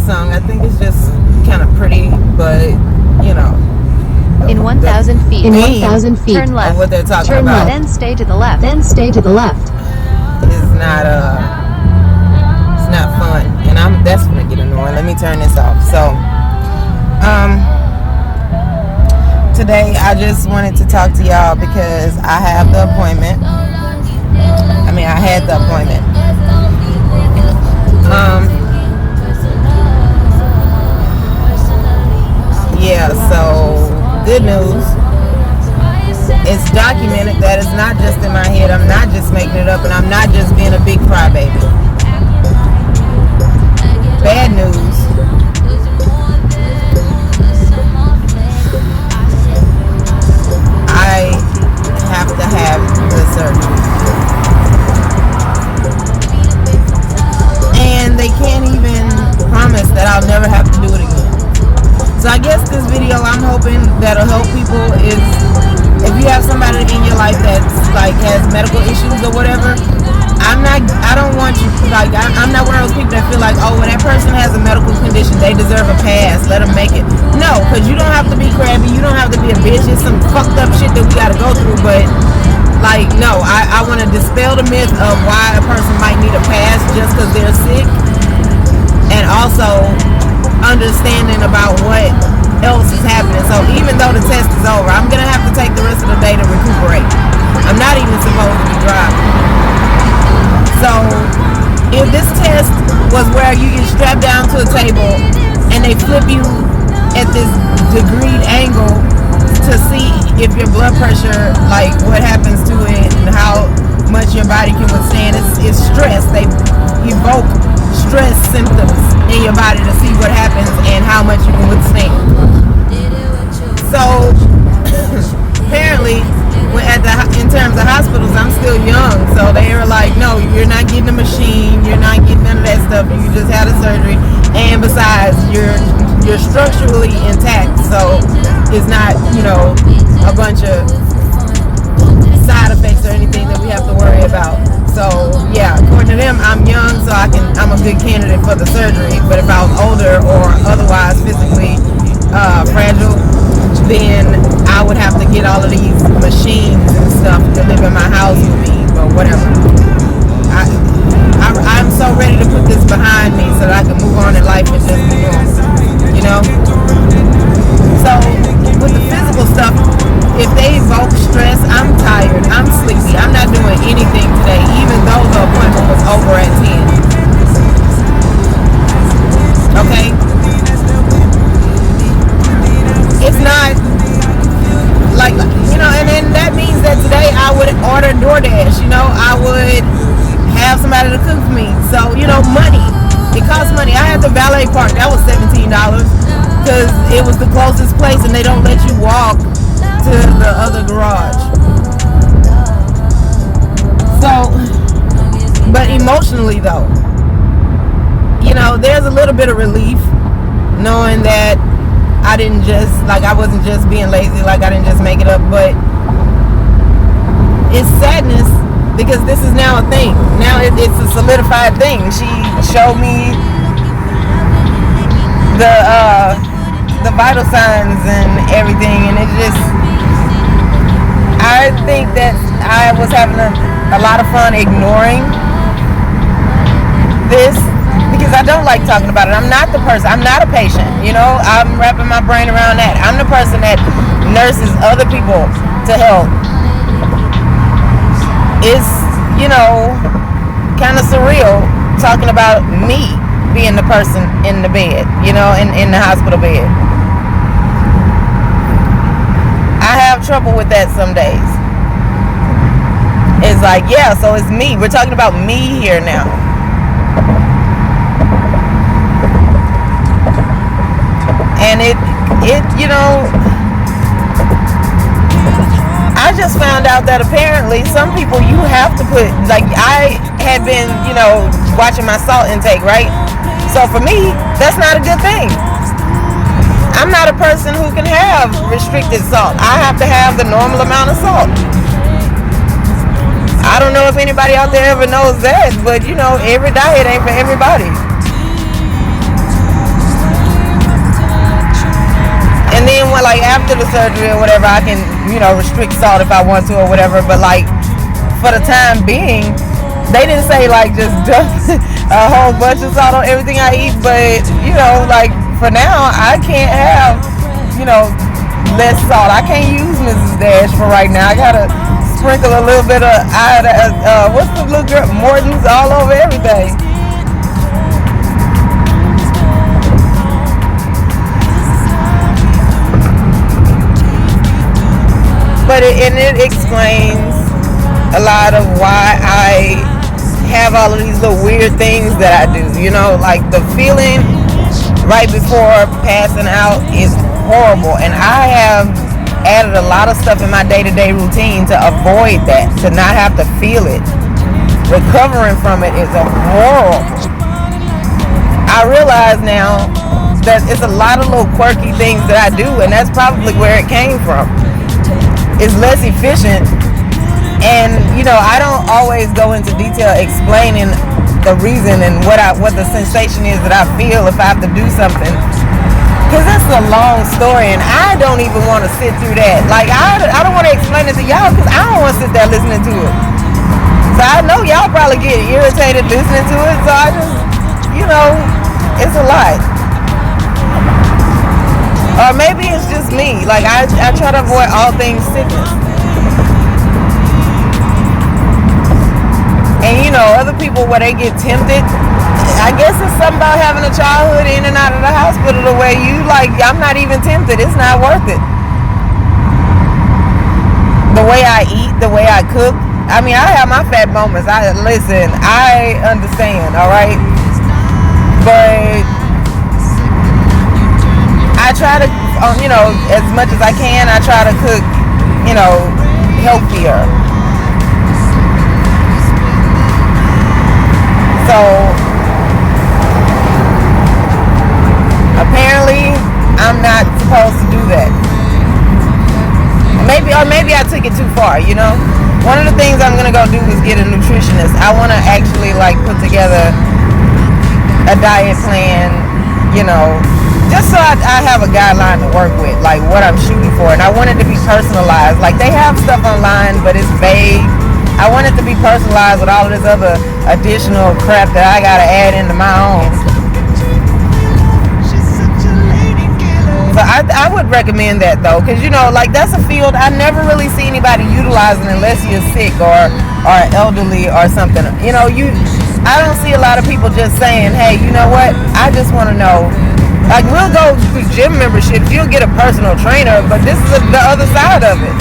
song. I think it's just kind of pretty, but you know. In 1,000 feet. In 1,000 feet. Turn left. What they're talking Turn about. left. Then stay to the left. Then stay to the left. It's not fun, and that's gonna get annoying. Let me turn this off. So, today I just wanted to talk to y'all because I have the appointment. I had the appointment. Yeah. So, good news. It's documented that it's not just in my head. I'm not just making it up, and I'm not just being a big crybaby. Bad news. I have to have the surgery. And they can't even promise that I'll never have to do it again. So I guess this video, I'm hoping that'll help people is if you have somebody in your life that's like has medical issues or whatever. I don't want you, like, I'm not one of those people that feel like, oh, when that person has a medical condition, they deserve a pass, let them make it. No, because you don't have to be crabby, you don't have to be a bitch. It's some fucked up shit that we gotta go through, but, like, no, I want to dispel the myth of why a person might need a pass just because they're sick, and also understanding about what else is happening. So even though the test is over, I'm gonna have to take the rest of the day to recuperate. I'm not even supposed to be driving. So, if this test was where you get strapped down to a table and they flip you at this degreed angle to see if your blood pressure, like what happens to it and how much your body can withstand, it's stress. They evoke stress symptoms in your body to see what happens and how much you can withstand. So, apparently, in terms of hospitals, I'm still young, so they were like, no, you're not getting a machine, you're not getting none of that stuff, you just had a surgery, and besides, you're structurally intact, so it's not, a bunch of side effects or anything that we have to worry about. So, yeah, according to them, I'm young, so I'm a good candidate for the surgery, but if I was older or otherwise physically fragile, then I would have to get all of these machines and stuff to live in my house with me, or whatever. I'm so ready to put this behind me so that I can move on in life and just move on, So, with the physical stuff, if they evoke stress, I'm tired, I'm sleepy, I'm not doing anything today, even though the appointment was over at 10. Okay? It's not like, and then that means that today I would order DoorDash, I would have somebody to cook for me. So, money. It costs money. I had the valet park. That was $17 because it was the closest place and they don't let you walk to the other garage. So, but emotionally though, there's a little bit of relief knowing that I wasn't just being lazy, I didn't just make it up, but it's sadness because this is now a thing. Now it's a solidified thing. She showed me the vital signs and everything, and I think that I was having a lot of fun ignoring this. Because I don't like talking about it. I'm not the person. I'm not a patient. I'm wrapping my brain around that. I'm the person that nurses other people to help. It's, kind of surreal talking about me being the person in the bed, in the hospital bed. I have trouble with that some days. It's like, yeah, so it's me. We're talking about me here now. And I just found out that apparently some people you have to put, I had been, watching my salt intake, right? So for me, that's not a good thing. I'm not a person who can have restricted salt. I have to have the normal amount of salt. I don't know if anybody out there ever knows that, but every diet ain't for everybody. And then when, like, after the surgery or whatever, I can, restrict salt if I want to or whatever. But, like, for the time being, they didn't say, like, just dump a whole bunch of salt on everything I eat. But, like, for now, I can't have, less salt. I can't use Mrs. Dash for right now. I gotta sprinkle a little bit of, what's the little girl? Morton's all over everything. But it explains a lot of why I have all of these little weird things that I do. Like the feeling right before passing out is horrible. And I have added a lot of stuff in my day-to-day routine to avoid that, to not have to feel it. Recovering from it is horrible. I realize now that it's a lot of little quirky things that I do, and that's probably where it came from. It's less efficient, and I don't always go into detail explaining the reason and what the sensation is that I feel if I have to do something, because that's a long story, and I don't even want to sit through that. Like I don't want to explain it to y'all because I don't want to sit there listening to it. So I know y'all probably get irritated listening to it. So I just, it's a lot. Or maybe it's just me. Like, I try to avoid all things sickness. And, other people, where they get tempted, I guess it's something about having a childhood in and out of the hospital the way I'm not even tempted. It's not worth it. The way I eat, the way I cook. I mean, I have my fat moments. I understand, all right? But I try to, as much as I can, I try to cook, healthier. So, apparently, I'm not supposed to do that. Maybe I took it too far, One of the things I'm going to go do is get a nutritionist. I want to actually, put together a diet plan, just so I have a guideline to work with, like what I'm shooting for. And I want it to be personalized. Like, they have stuff online, but it's vague. I want it to be personalized with all of this other additional crap that I gotta add into my own. So I would recommend that, though, because that's a field I never really see anybody utilizing unless you're sick or elderly or something. I don't see a lot of people just saying, hey, you know what, I just want to know. Like, we'll go through gym memberships, you'll get a personal trainer, but this is the other side of it.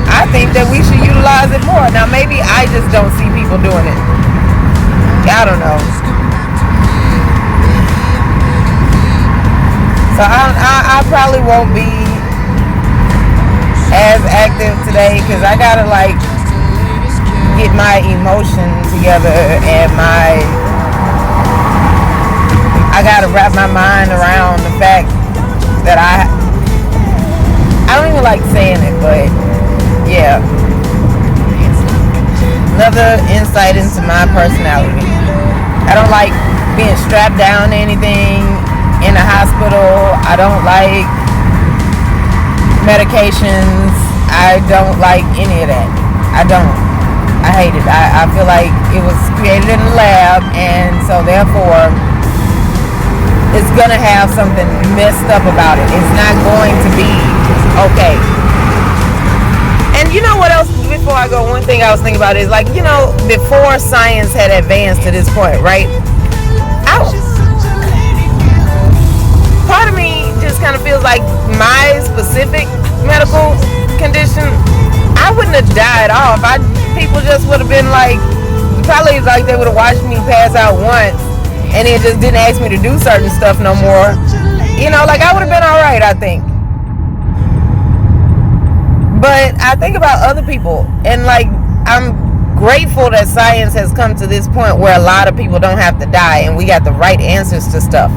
I think that we should utilize it more. Now, maybe I just don't see people doing it. I don't know. So I probably won't be as active today because I gotta get my emotions together and I gotta wrap my mind around the fact that I don't even like saying it, but yeah. Another insight into my personality. I don't like being strapped down to anything in a hospital. I don't like medications. I don't like any of that. I don't. I hate it. I feel like it was created in the lab, and so therefore it's gonna have something messed up about it. It's not going to be okay. And you know what else, before I go, one thing I was thinking about is before science had advanced to this point, right? Part of me just kind of feels like my specific medical condition, I wouldn't have died off. People just would have been probably they would have watched me pass out once and then just didn't ask me to do certain stuff no more. I would have been alright, I think. But I think about other people, and I'm grateful that science has come to this point where a lot of people don't have to die and we got the right answers to stuff.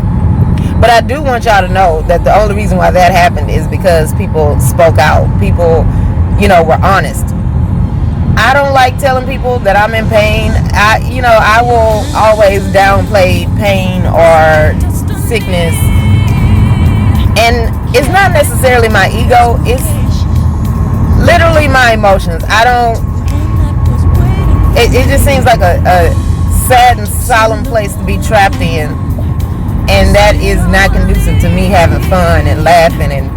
But I do want y'all to know that the only reason why that happened is because people spoke out. People, were honest. I don't like telling people that I'm in pain. I will always downplay pain or sickness. And it's not necessarily my ego, it's literally my emotions. It just seems like a sad and solemn place to be trapped in, and that is not conducive to me having fun and laughing and,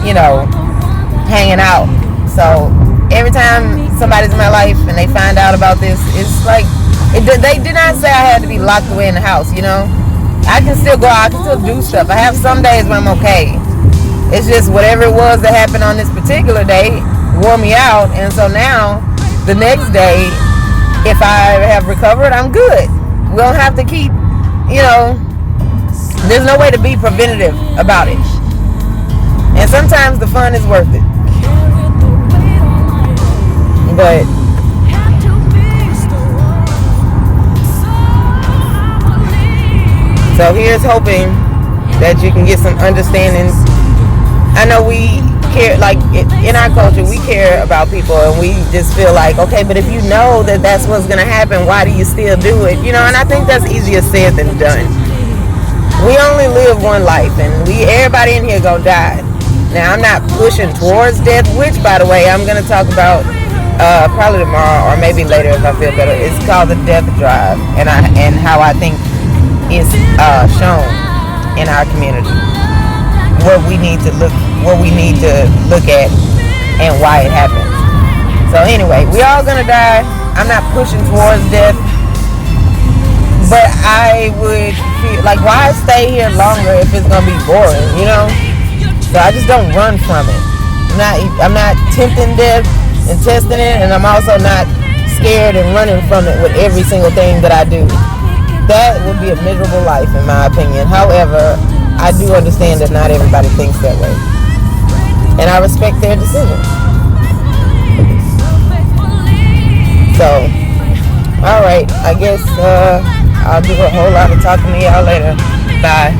you know, hanging out. So every time somebody's in my life and they find out about this, it's like, they did not say I had to be locked away in the house, you know. I can still go out, I can still do stuff. I have some days when I'm okay. It's just whatever it was that happened on this particular day wore me out, and so now the next day, if I have recovered, I'm good. We don't have to keep, you know, there's no way to be preventative about it. And sometimes the fun is worth it. But so here's hoping that you can get some understanding. I know we care, like in our culture, we care about people, and we just feel like, okay, but if you know that that's what's gonna happen, why do you still do it? You know, and I think that's easier said than done. We only live one life, and everybody in here gonna die. Now, I'm not pushing towards death, which, by the way, I'm gonna talk about probably tomorrow or maybe later if I feel better. It's called the Death Drive, and how I think it's shown in our community. What we need to look at and why it happens. So anyway, we all gonna die. I'm not pushing towards death, but I would feel like, why stay here longer if it's gonna be boring, you know? So I just don't run from it. I'm not tempting death and testing it, and I'm also not scared and running from it with every single thing that I do. That would be a miserable life, in my opinion. However, I do understand that not everybody thinks that way, and I respect their decision. So, alright, I guess I'll do a whole lot of talking to y'all later. Bye.